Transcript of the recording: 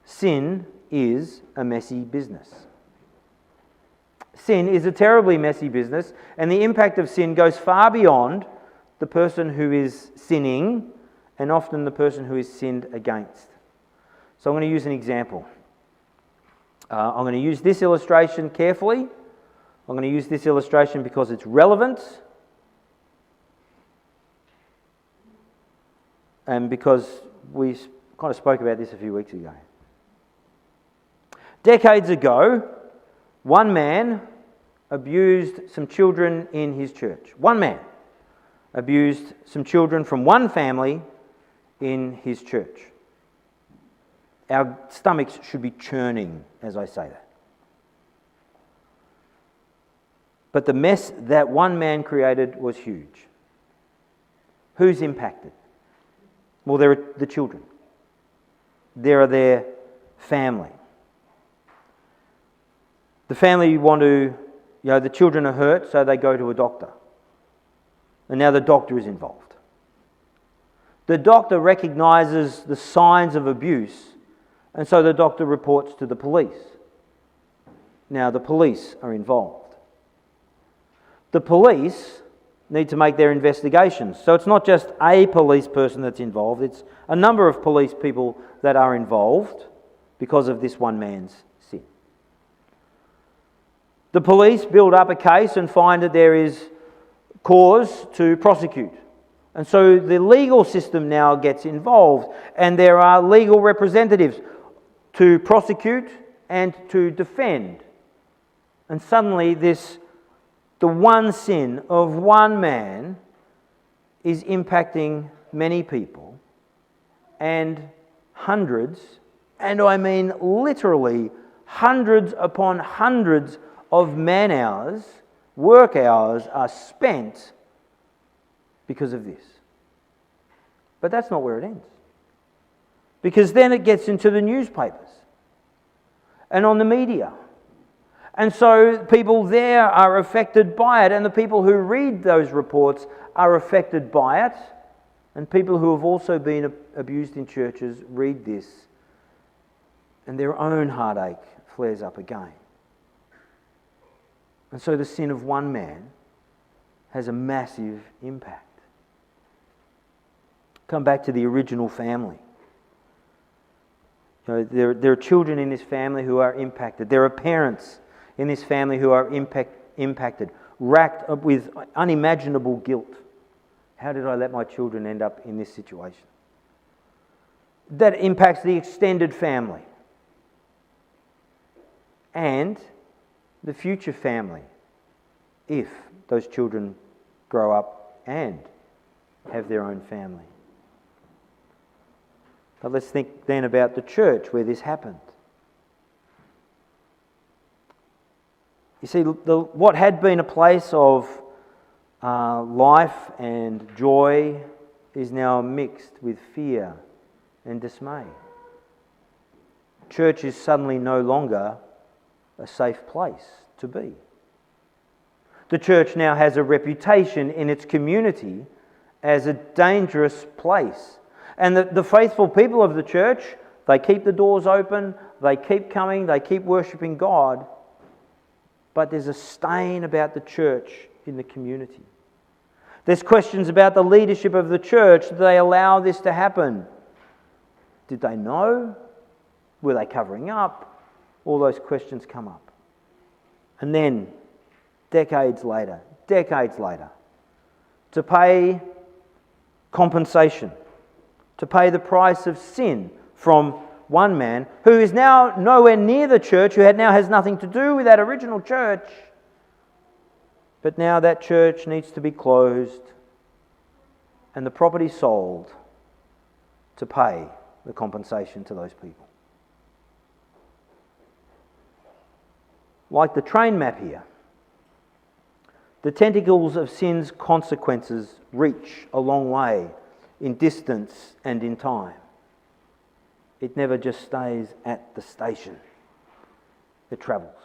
sin is a messy business. Sin is a terribly messy business, and the impact of sin goes far beyond the person who is sinning and often the person who is sinned against. So I'm going to use an example. I'm going to use this illustration carefully. I'm going to use this illustration because it's relevant and because we kind of spoke about this a few weeks ago. Decades ago, one man abused some children in his church. One man abused some children from one family in his church. Our stomachs should be churning as I say that. But the mess that one man created was huge. Who's impacted? Well, there are the children. There are their family. The family the children are hurt, so they go to a doctor. And now the doctor is involved. The doctor recognises the signs of abuse, and so the doctor reports to the police. Now the police are involved. The police need to make their investigations. So it's not just a police person that's involved, it's a number of police people that are involved because of this one man's sin. The police build up a case and find that there is cause to prosecute. And so the legal system now gets involved, and there are legal representatives to prosecute and to defend. And suddenly the one sin of one man is impacting many people, and hundreds, and I mean literally hundreds upon hundreds of man hours, work hours are spent because of this. But that's not where it ends. Because then it gets into the newspapers and on the media. And so people there are affected by it, and the people who read those reports are affected by it, and people who have also been abused in churches read this, and their own heartache flares up again. And so the sin of one man has a massive impact. Come back to the original family. There are children in this family who are impacted. There are parents in this family who are impacted, racked up with unimaginable guilt. How did I let my children end up in this situation? That impacts the extended family and the future family, if those children grow up and have their own family. But let's think then about the church where this happened. You see, what had been a place of life and joy is now mixed with fear and dismay. Church is suddenly no longer a safe place to be. The church now has a reputation in its community as a dangerous place. And the faithful people of the church, they keep the doors open, they keep coming, they keep worshipping God. But there's a stain about the church in the community. There's questions about the leadership of the church. Did they allow this to happen? Did they know? Were they covering up? All those questions come up. And then, decades later, to pay compensation, to pay the price of sin from one man who is now nowhere near the church, who now has nothing to do with that original church. But now that church needs to be closed and the property sold to pay the compensation to those people. Like the train map here, the tentacles of sin's consequences reach a long way in distance and in time. It never just stays at the station. It travels.